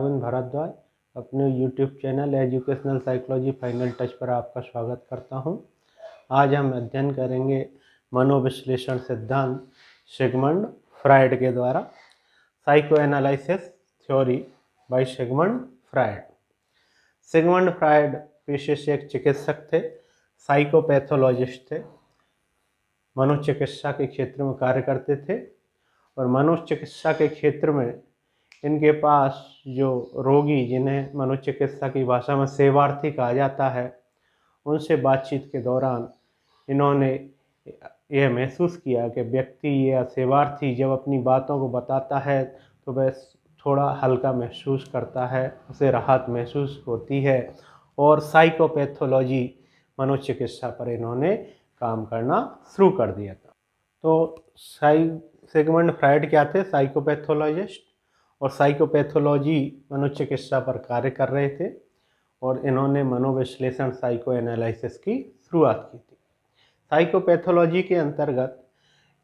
राविन भारद्वाज अपने YouTube channel educational psychology final touch पर आपका स्वागत करता हूं। आज हम अध्ययन करेंगे मनोविश्लेषण सिद्धांत सिगमंड फ्रायड के द्वारा psychoanalysis theory by Sigmund Freud. Sigmund Freud पेशे से एक चिकित्सक थे, साइकोपैथोलॉजिस्ट थे, मनोचिकित्सा के क्षेत्र में कार्य करते थे और मनोचिकित्सा के क्षेत्र में इनके पास जो रोगी, जिन्हें मनोचिकित्सा की भाषा में सेवार्थी कहा जाता है, उनसे बातचीत के दौरान इन्होंने यह महसूस किया कि व्यक्ति या सेवार्थी जब अपनी बातों को बताता है तो वह थोड़ा हल्का महसूस करता है, उसे राहत महसूस होती है और साइकोपैथोलॉजी मनोचिकित्सा पर इन्होंने काम करना शुरू कर दिया था। तो सिगमंड फ्रायड क्या थे? साइकोपैथोलॉजिस्ट, और साइकोपैथोलॉजी मनोचिकित्सा पर कार्य कर रहे थे और इन्होंने मनोविश्लेषण साइको एनालिसिस की शुरुआत की थी। साइकोपैथोलॉजी के अंतर्गत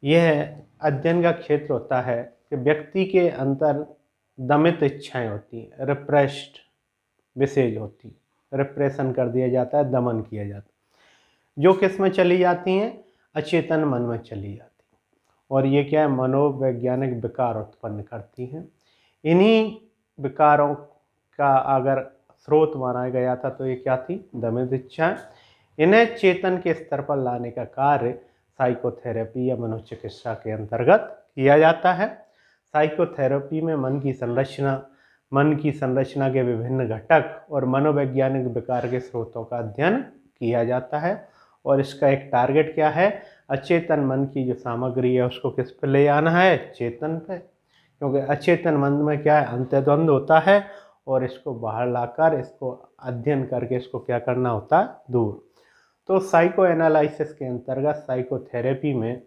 यह अध्ययन का क्षेत्र होता है कि व्यक्ति के अंदर दमित इच्छाएं होती हैं, रिप्रेस्ड विशेष होती हैं, रिप्रेशन कर दिया जाता है, दमन किया जाता है, जो किस में चली जाती हैं? अचेतन मन में चली जाती हैं और ये क्या है? मनोवैज्ञानिक विकार उत्पन्न करती हैं। इन्हीं विकारों का अगर स्रोत माना गया था तो ये क्या थी? दमित इच्छाएं। इन्हें चेतन के स्तर पर लाने का कार्य साइकोथेरेपी या मनोचिकित्सा के अंतर्गत किया जाता है। साइकोथेरेपी में मन की संरचना के विभिन्न घटक और मनोवैज्ञानिक विकार के स्रोतों का अध्ययन किया जाता है और इसका एक टारगेट क्या है? अचेतन मन की जो सामग्री है उसको किस पे ले आना है? चेतन पे, क्योंकि अचेतन मन में क्या है? अंतर्द्वंद होता है और इसको बाहर लाकर इसको अध्ययन करके इसको क्या करना होता है? दूर। तो साइको एनालिसिस के अंतर्गत साइकोथेरेपी में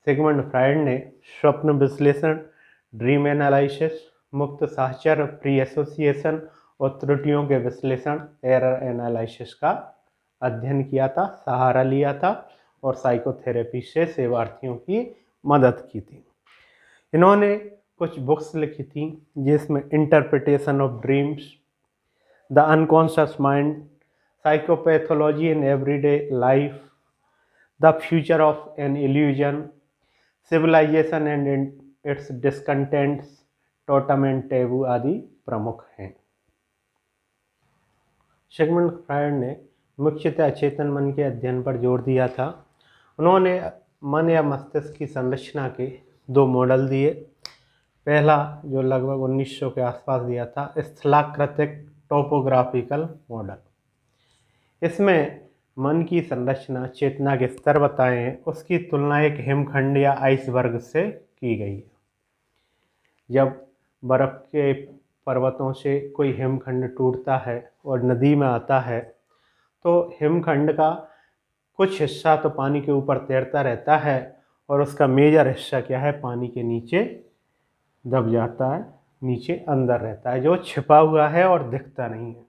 सिगमंड फ्रायड ने स्वप्न विश्लेषण, ड्रीम एनालिसिस, मुक्त साहचर्य, प्री एसोसिएशन और त्रुटियों के विश्लेषण, एरर एनालिसिस का अध्ययन किया था, सहारा लिया था और साइकोथेरेपी से सेवार्थियों की मदद की थी। इन्होंने कुछ बुक्स लिखी थी जिसमें interpretation of dreams, the unconscious mind, psychopathology in everyday life, the future of an illusion, civilization and its discontents, totem and taboo आदि प्रमुख हैं। सिगमंड फ्रायड ने मुख्यतः अचेतन मन के अध्ययन पर जोर दिया था। उन्होंने मन या मस्तिष्क की संरचना के दो मॉडल दिए। पहला जो लगभग 1900 के आसपास दिया था, स्थलाकृतिक टोपोग्राफिकल मॉडल। इसमें मन की संरचना, चेतना के स्तर बताए हैं, उसकी तुलना एक हिमखंड या आइसबर्ग से की गई है। जब बर्फ़ के पर्वतों से कोई हिमखंड टूटता है और नदी में आता है तो हिमखंड का कुछ हिस्सा तो पानी के ऊपर तैरता रहता है और उसका मेजर हिस्सा क्या है? पानी के नीचे दब जाता है, नीचे अंदर रहता है, जो छिपा हुआ है और दिखता नहीं है।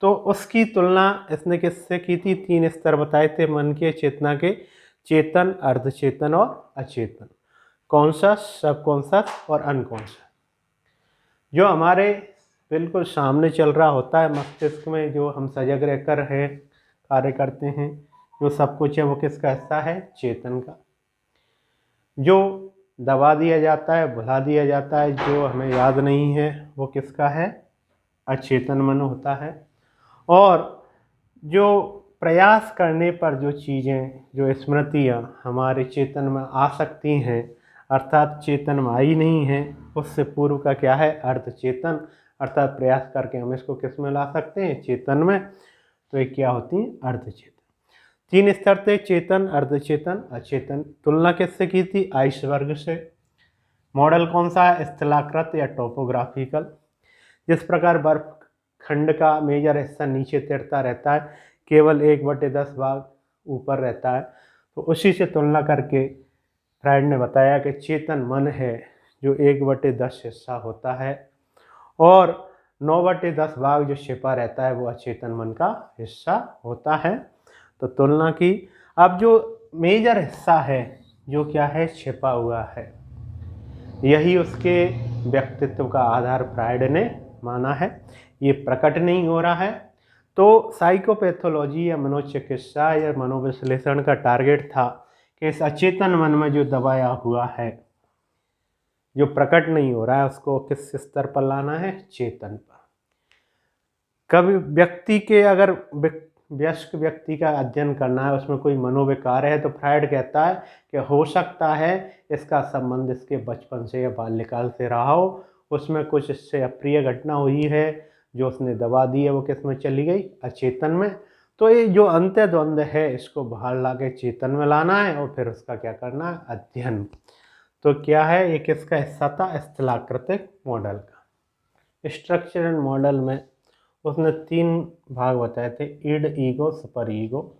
तो उसकी तुलना इसने किससे की थी? 3 स्तर बताए थे मन के, चेतना के: चेतन, अर्धचेतन और अचेतन, कॉन्शस, सबकॉन्शस और अनकॉन्शस। जो हमारे बिल्कुल सामने चल रहा होता है मस्तिष्क में, जो हम सजग रहकर है कार्य करते हैं, जो सब कुछ है, वो किसका हिस्सा है? चेतन का। जो दबा दिया जाता है, भुला दिया जाता है, जो हमें याद नहीं है, वो किसका है? अचेतन मन होता है। और जो प्रयास करने पर जो चीज़ें, जो स्मृतियाँ हमारे चेतन में आ सकती हैं, अर्थात चेतन में आई नहीं हैं, उससे पूर्व का क्या है? अर्धचेतन, अर्थात प्रयास करके हम इसको किस में ला सकते हैं? चेतन में। तो ये क्या होती हैं? अर्धचेतन। 3 स्तर थे: चेतन, अर्धचेतन, अचेतन। तुलना किससे की थी? आइसबर्ग से। मॉडल कौन सा है? स्थलाकृत या टोपोग्राफिकल। जिस प्रकार बर्फ खंड का मेजर हिस्सा नीचे तैरता रहता है, केवल 1/10 भाग ऊपर रहता है, तो उसी से तुलना करके फ्रायड ने बताया कि चेतन मन है जो 1/10 हिस्सा होता है और 9/10 भाग जो छिपा रहता है वो अचेतन मन का हिस्सा होता है। तो तुलना की। अब जो मेजर हिस्सा है, जो क्या है? छिपा हुआ है, यही उसके व्यक्तित्व का आधार फ्रायड ने माना है, ये प्रकट नहीं हो रहा है। तो साइकोपैथोलॉजी या मनोचिकित्सा या मनोविश्लेषण का टारगेट था कि इस अचेतन मन में जो दबाया हुआ है, जो प्रकट नहीं हो रहा है, उसको किस स्तर पर लाना है, चेतन पर। कभी व्यक्ति के अगर वयस्क व्यक्ति का अध्ययन करना है, उसमें कोई मनोविकार है, तो फ्रायड कहता है कि हो सकता है इसका संबंध इसके बचपन से या बाल्यकाल से रहा हो, उसमें कुछ इससे अप्रिय घटना हुई है जो उसने दबा दी है, वो किस में चली गई, अचेतन में। तो ये जो अंतर्द्वंद है, इसको बाहर ला के चेतन में लाना है और फिर उसका क्या करना है, अध्ययन। तो क्या है, ये किसका हिस्सा था, स्थलाकृतिक मॉडल का। स्ट्रक्चरल मॉडल में उसने 3 भाग बताए थे, इड, ईगो, सुपर ईगो।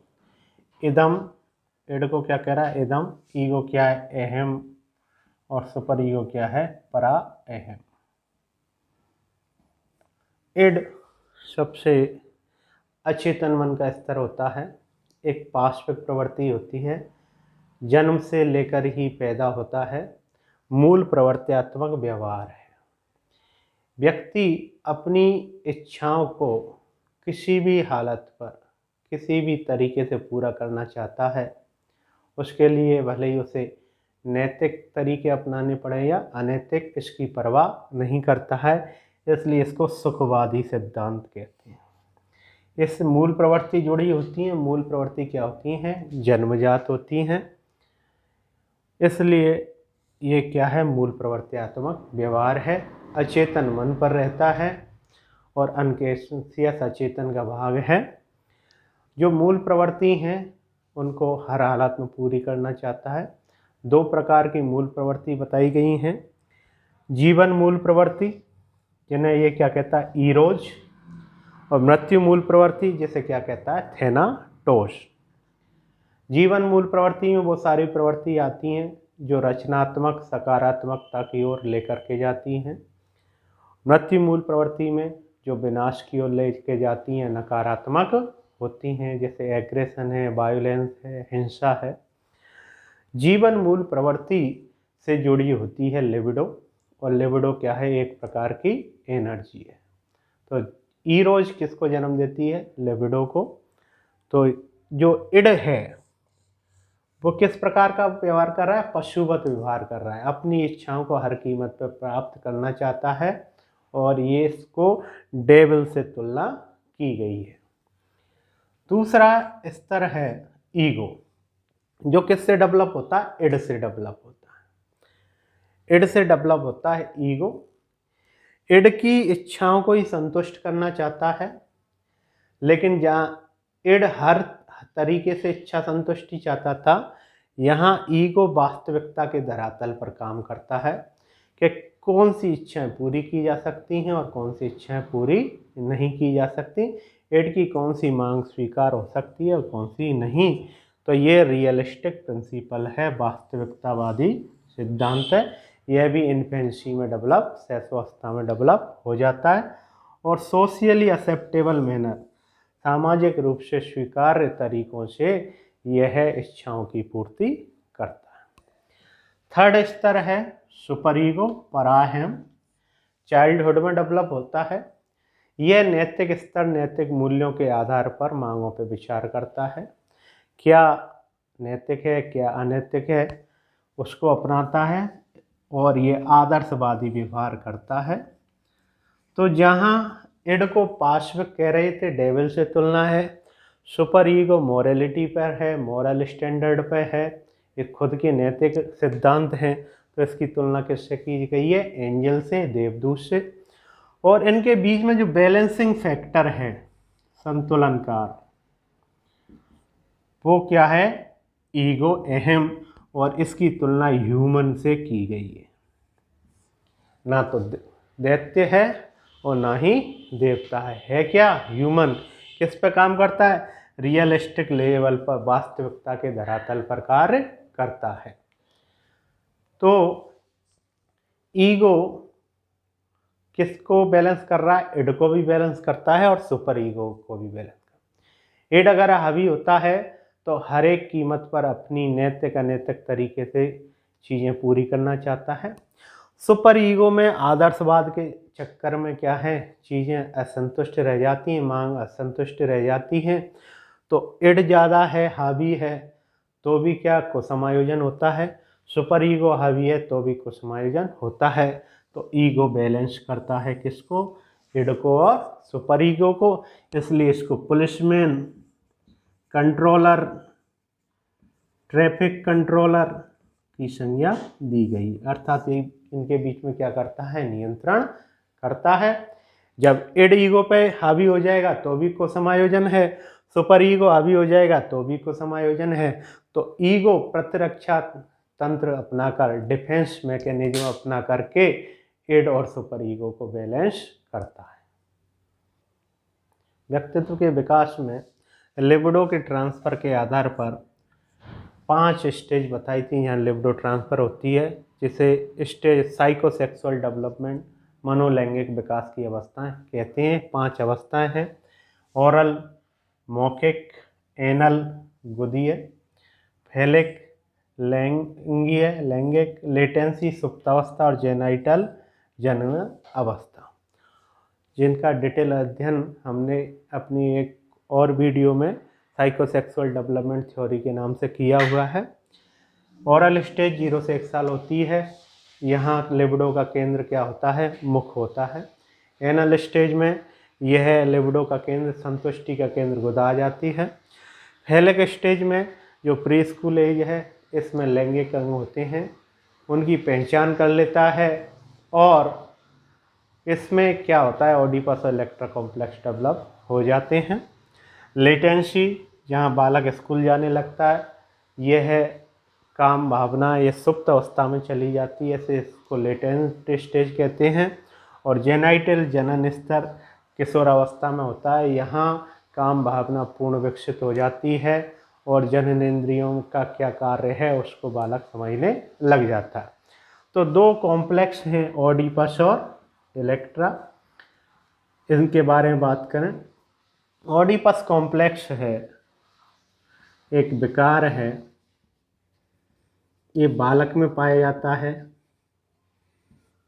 इदम, इड को क्या कह रहा है, इदम। ईगो क्या है, अहम। और सुपर ईगो क्या है, परा अहम। इड सबसे अचेतन मन का स्तर होता है, एक पाश्विक प्रवृत्ति होती है, जन्म से लेकर ही पैदा होता है, मूल प्रवृत्त्यात्मक व्यवहार है। व्यक्ति अपनी इच्छाओं को किसी भी हालत पर किसी भी तरीके से पूरा करना चाहता है, उसके लिए भले ही उसे नैतिक तरीके अपनाने पड़े या अनैतिक, इसकी परवाह नहीं करता है। इसलिए इसको सुखवादी सिद्धांत कहते हैं। इस मूल प्रवृत्ति जुड़ी होती हैं। मूल प्रवृत्ति क्या होती हैं, जन्मजात होती हैं। इसलिए ये क्या है, मूल प्रवृत्त्यात्मक व्यवहार है, अचेतन मन पर रहता है और अनकॉन्शियस अचेतन का भाग है। जो मूल प्रवृत्ति हैं उनको हर हालत में पूरी करना चाहता है। 2 प्रकार की मूल प्रवृत्ति बताई गई हैं, जीवन मूल प्रवृत्ति जिन्हें ये क्या कहता है, ईरोज, और मृत्यु मूल प्रवृत्ति जिसे क्या कहता है, थेनाटोस। जीवन मूल प्रवृत्ति में वो सारी प्रवृत्ति आती हैं जो रचनात्मक सकारात्मकता की ओर लेकर के जाती हैं। मृत्यु मूल प्रवृत्ति में जो विनाश की ओर लेके जाती हैं, नकारात्मक होती हैं, जैसे एग्रेशन है, वायोलेंस है, हिंसा है। जीवन मूल प्रवृत्ति से जुड़ी होती है लिबिडो, और लिबिडो क्या है, एक प्रकार की एनर्जी है। तो ईरोज किसको जन्म देती है, लिबिडो को। तो जो इड है वो किस प्रकार का व्यवहार कर रहा है, पशुवत व्यवहार कर रहा है, अपनी इच्छाओं को हर कीमत पर प्राप्त करना चाहता है, और ये इसको डेविल से तुलना की गई है। दूसरा स्तर है ईगो, जो किससे डेवलप होता है, इड से डेवलप होता है। इड से डेवलप होता है ईगो। इड की इच्छाओं को ही संतुष्ट करना चाहता है, लेकिन जहाँ इड हर तरीके से इच्छा संतुष्टि चाहता था, यहाँ ईगो वास्तविकता के धरातल पर काम करता है कि कौन सी इच्छाएं पूरी की जा सकती हैं और कौन सी इच्छाएं पूरी नहीं की जा सकती, इड की कौन सी मांग स्वीकार हो सकती है और कौन सी नहीं। तो ये रियलिस्टिक प्रिंसिपल है, वास्तविकतावादी सिद्धांत है। यह भी इन्फेंसी में डेवलप, शैशवावस्था में डेवलप हो जाता है, और सोशियली एक्सेप्टेबल मैनर, सामाजिक रूप से स्वीकार्य तरीकों से यह इच्छाओं की पूर्ति करता है। थर्ड स्तर है सुपर ईगो, पराहम, चाइल्डहुड में डेवलप होता है। यह नैतिक स्तर, नैतिक मूल्यों के आधार पर मांगों पर विचार करता है, क्या नैतिक है क्या अनैतिक है, उसको अपनाता है, और ये आदर्शवादी व्यवहार करता है। तो जहाँ इड को पाश्विक कह रहे थे, डेविल से तुलना है, सुपर ईगो मोरलिटी पर है, मोरल स्टैंडर्ड पर है, ये खुद के नैतिक सिद्धांत हैं। तो इसकी तुलना किससे की गई है, एंजल से, देवदूत से। और इनके बीच में जो बैलेंसिंग फैक्टर है, संतुलनकार, वो क्या है, ईगो, अहम, और इसकी तुलना ह्यूमन से की गई है। ना तो दैत्य है और ना ही देवता है क्या, ह्यूमन। किस पे काम करता है, रियलिस्टिक लेवल पर, वास्तविकता के धरातल पर कार्य करता है। तो ईगो किसको बैलेंस कर रहा है, इड को भी बैलेंस करता है और सुपर ईगो को भी बैलेंस करता है। इड अगर हावी होता है तो हर एक कीमत पर अपनी नैतिक अनैतिक तरीके से चीज़ें पूरी करना चाहता है। सुपर ईगो में आदर्शवाद के चक्कर में क्या है, चीज़ें असंतुष्ट रह जाती हैं, मांग असंतुष्ट रह जाती हैं। तो इड ज़्यादा है, हावी है, तो भी क्या कुसमायोजन होता है। सुपर ईगो हावी है तो भी कुसमायोजन होता है। तो ईगो बैलेंस करता है किसको, इड को और सुपर ईगो को। इसलिए इसको पुलिसमैन, कंट्रोलर, ट्रैफिक कंट्रोलर की संज्ञा दी गई। अर्थात ये इनके बीच में क्या करता है, नियंत्रण करता है। जब इड ईगो पे हावी हो जाएगा तो भी कुसमायोजन है, सुपर ईगो हावी हो जाएगा तो भी कुसमायोजन है। तो ईगो प्रतिरक्षा तंत्र अपनाकर, डिफेंस मैकेनिज्म अपना करके इड और सुपर ईगो को बैलेंस करता है। व्यक्तित्व के विकास में लिबिडो के ट्रांसफर के आधार पर 5 स्टेज बताई थी यहाँ लिबिडो ट्रांसफर होती है, जिसे स्टेज साइकोसेक्सुअल डेवलपमेंट, मनोलैंगिक विकास की अवस्थाएं कहते हैं। 5 अवस्थाएं हैं, ओरल, मौखिक, एनल गुदीय, फैलिक लैंगिक, लेटेंसी सुप्तावस्था और जेनाइटल जनन अवस्था, जिनका डिटेल अध्ययन हमने अपनी एक और वीडियो में साइकोसेक्सुअल डेवलपमेंट थ्योरी के नाम से किया हुआ है। ओरल स्टेज 0 से 1 साल होती है। यहाँ लिबिडो का केंद्र क्या होता है, मुख होता है। एनल स्टेज में यह लिबिडो का केंद्र, संतुष्टि का केंद्र गुदा आ जाती है। फैलिक स्टेज में जो प्री स्कूल एज है, इसमें लैंगिक अंग होते हैं, उनकी पहचान कर लेता है। और इसमें क्या होता है, ओडिपस और इलेक्ट्रा कॉम्प्लेक्स डेवलप हो जाते हैं। लेटेंसी, जहाँ बालक स्कूल जाने लगता है, यह है काम भावना, ये सुप्त अवस्था में चली जाती है, ऐसे इसको लेटेंट स्टेज कहते हैं। और जेनाइटल जनन स्तर किशोर अवस्था में होता है, यहाँ काम भावना पूर्ण विकसित हो जाती है और जननेंद्रियों का क्या कार्य है उसको बालक समझने लग जाता है। तो 2 कॉम्प्लेक्स हैं, ओडिपस और इलेक्ट्रा, इनके बारे में बात करें। ओडिपस कॉम्प्लेक्स है, एक विकार है, ये बालक में पाया जाता है,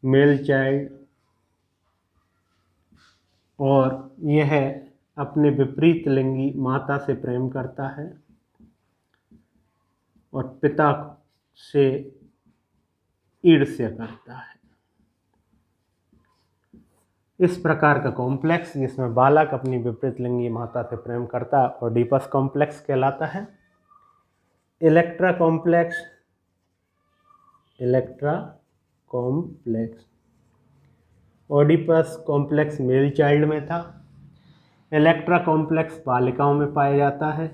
मेल चाइल्ड, और यह अपने विपरीत लिंगी माता से प्रेम करता है और पिता से ईर्ष्या करता है। इस प्रकार का कॉम्प्लेक्स जिसमें बालक अपनी विपरीत लिंगी माता से प्रेम करता है ओडिपस कॉम्प्लेक्स कहलाता है। Electra complex, Oedipus complex male child में था, इलेक्ट्रा कॉम्प्लेक्स बालिकाओं में पाया जाता है।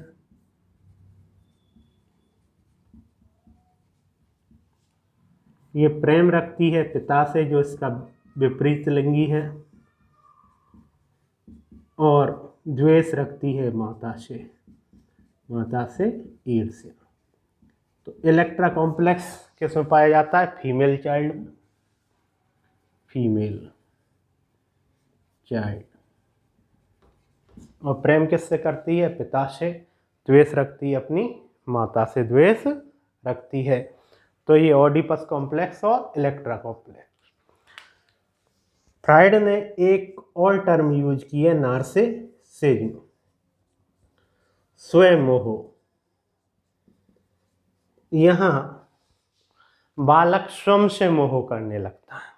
ये प्रेम रखती है पिता से जो इसका विपरीत लिंगी है, और द्वेष रखती है माता से ईर्ष्या। तो इलेक्ट्रा कॉम्प्लेक्स किसमें पाया जाता है, फीमेल चाइल्ड, और प्रेम किससे करती है, पिता से, द्वेष रखती है अपनी माता से, द्वेष रखती है। तो ये ओडिपस कॉम्प्लेक्स और इलेक्ट्रा कॉम्प्लेक्स। फ्राइड ने एक और टर्म यूज की है, नार्सिसिज्म, स्वयं मोह। यहाँ बालक स्वयं से मोह करने लगता है।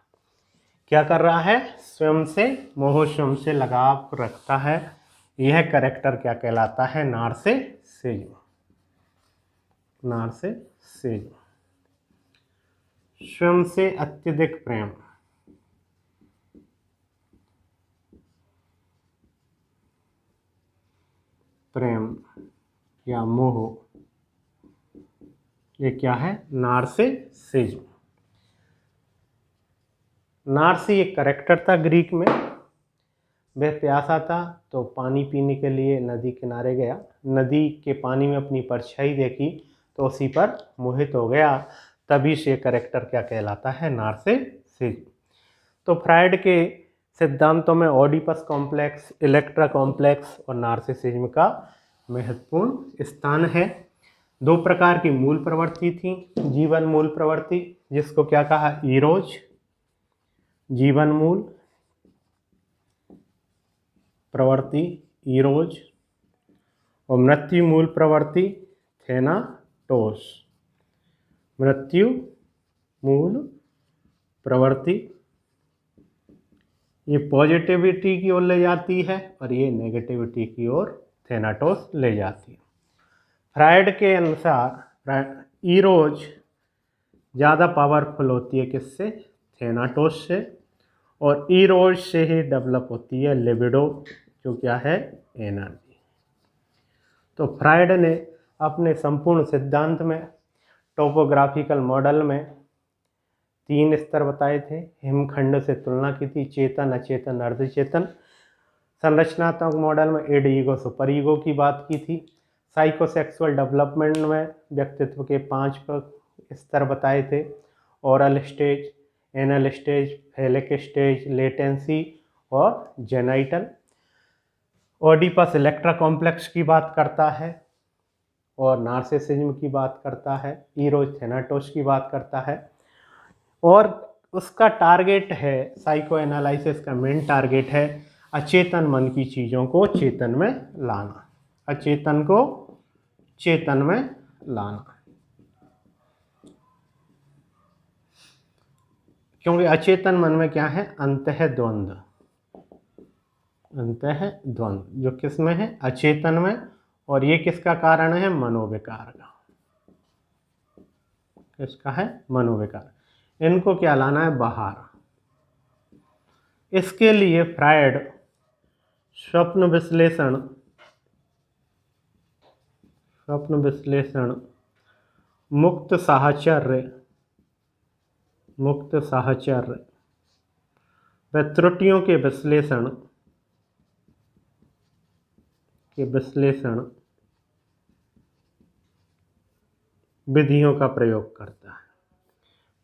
क्या कर रहा है, स्वयं से मोह, स्वयं से लगाव रखता है। यह कैरेक्टर क्या कहलाता है, नार्सिसिज्म। स्वयं से अत्यधिक प्रेम या मोह, ये क्या है, नार्सिसिज्म। नार्सी एक कैरेक्टर था ग्रीक में। वह प्यासा था तो पानी पीने के लिए नदी किनारे गया, नदी के पानी में अपनी परछाई देखी तो उसी पर मोहित हो गया। तभी से कैरेक्टर क्या कहलाता है, नार्सिसिज्म। तो फ्राइड के सिद्धांतों में ओडिपस कॉम्प्लेक्स, इलेक्ट्रा कॉम्प्लेक्स और नार्सिसिज्म का महत्वपूर्ण स्थान है। 2 प्रकार की मूल प्रवृत्ति थी, जीवन मूल प्रवृत्ति, जिसको क्या कहा, ईरोज, जीवन मूल, प्रवृत्ति ईरोज और मृत्यु मूल प्रवृत्ति थेनाटोस। मृत्यु मूल प्रवृत्ति ये पॉजिटिविटी की ओर ले जाती है और ये नेगेटिविटी की ओर थेनाटोस ले जाती है। फ्रायड के अनुसार ईरोज ज़्यादा पावरफुल होती है किससे? थेनाटोस से, और ईरोज से ही डेवलप होती है लिबिडो, जो क्या है? एनर्जी। तो फ्रायड ने अपने संपूर्ण सिद्धांत में टोपोग्राफिकल मॉडल में 3 स्तर बताए थे। हिमखंड से तुलना की थी, चेतन, अचेतन, अर्धचेतन। संरचनात्मक मॉडल में इड, ईगो, सुपर ईगो की बात की थी। साइकोसेक्सुअल डेवलपमेंट में व्यक्तित्व के 5 स्तर बताए थे। Oral stage, anal stage, phallic stage, latency और जेनाइटल। ओडिपस इलेक्ट्रा कॉम्प्लेक्स की बात करता है और नार्सिसिज्म की बात करता है। ईरोज थेनाटोस की बात करता है और उसका टारगेट है, साइको एनालिसिस का मेन टारगेट है अचेतन मन की चीज़ों को चेतन में लाना, अचेतन को चेतन में लाना। क्योंकि अचेतन मन में क्या है? अंतः द्वंद्व, अंतः द्वंद्व जो किस में है? अचेतन में। और ये किसका कारण है? मनोविकार का। किसका है? मनोविकार। इनको क्या लाना है? बाहर। इसके लिए फ्रायड स्वप्न विश्लेषण, मुक्त साहचर्य व त्रुटियों के विश्लेषण विधियों का प्रयोग करता है।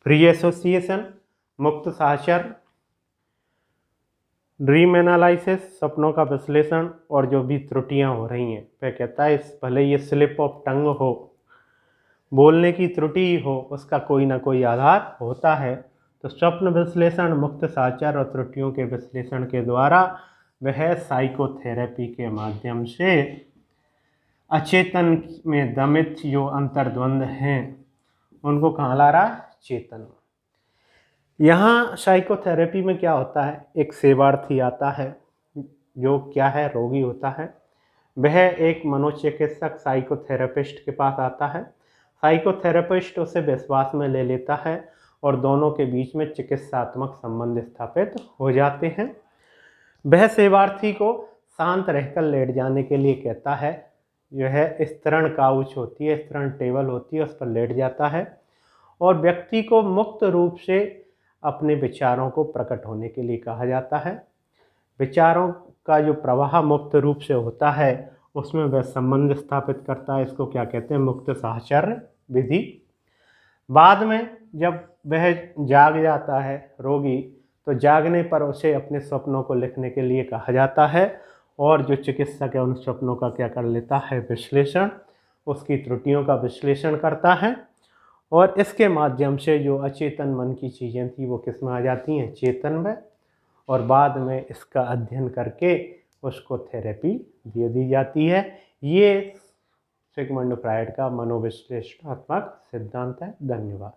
फ्री एसोसिएशन, मुक्त साहचर्य, ड्रीम एनालिसिस, सपनों का विश्लेषण, और जो भी त्रुटियां हो रही हैं, वह कहता है भले ये स्लिप ऑफ टंग हो, बोलने की त्रुटि हो, उसका कोई ना कोई आधार होता है। तो स्वप्न विश्लेषण, मुक्त साहचर्य और त्रुटियों के विश्लेषण के द्वारा वह साइकोथेरेपी के माध्यम से अचेतन में दमित जो अंतर्द्वंद हैं उनको कहाँ ला रहा है? चेतन। यहाँ साइकोथेरेपी में क्या होता है? एक सेवार्थी आता है जो क्या है? रोगी होता है। वह एक मनोचिकित्सक साइकोथेरेपिस्ट के पास आता है। साइकोथेरेपिस्ट उसे विश्वास में ले लेता है और दोनों के बीच में चिकित्सात्मक संबंध स्थापित हो जाते हैं। वह सेवार्थी को शांत रहकर लेट जाने के लिए कहता है। यह स्तरण काउच होती है, स्तरण टेबल होती है, उस पर लेट जाता है और व्यक्ति को मुक्त रूप से अपने विचारों को प्रकट होने के लिए कहा जाता है। विचारों का जो प्रवाह मुक्त रूप से होता है उसमें वह संबंध स्थापित करता है। इसको क्या कहते हैं? मुक्त साहचर्य विधि। बाद में जब वह जाग जाता है रोगी, तो जागने पर उसे अपने स्वप्नों को लिखने के लिए कहा जाता है और जो चिकित्सक है उन स्वप्नों का क्या कर लेता है? विश्लेषण, उसकी त्रुटियों का विश्लेषण करता है और इसके माध्यम से जो अचेतन मन की चीज़ें थी वो किस में आ जाती हैं? चेतन में। और बाद में इसका अध्ययन करके उसको थेरेपी दे दी जाती है। ये सिगमंड फ्रायड का मनोविश्लेषणात्मक सिद्धांत है। धन्यवाद।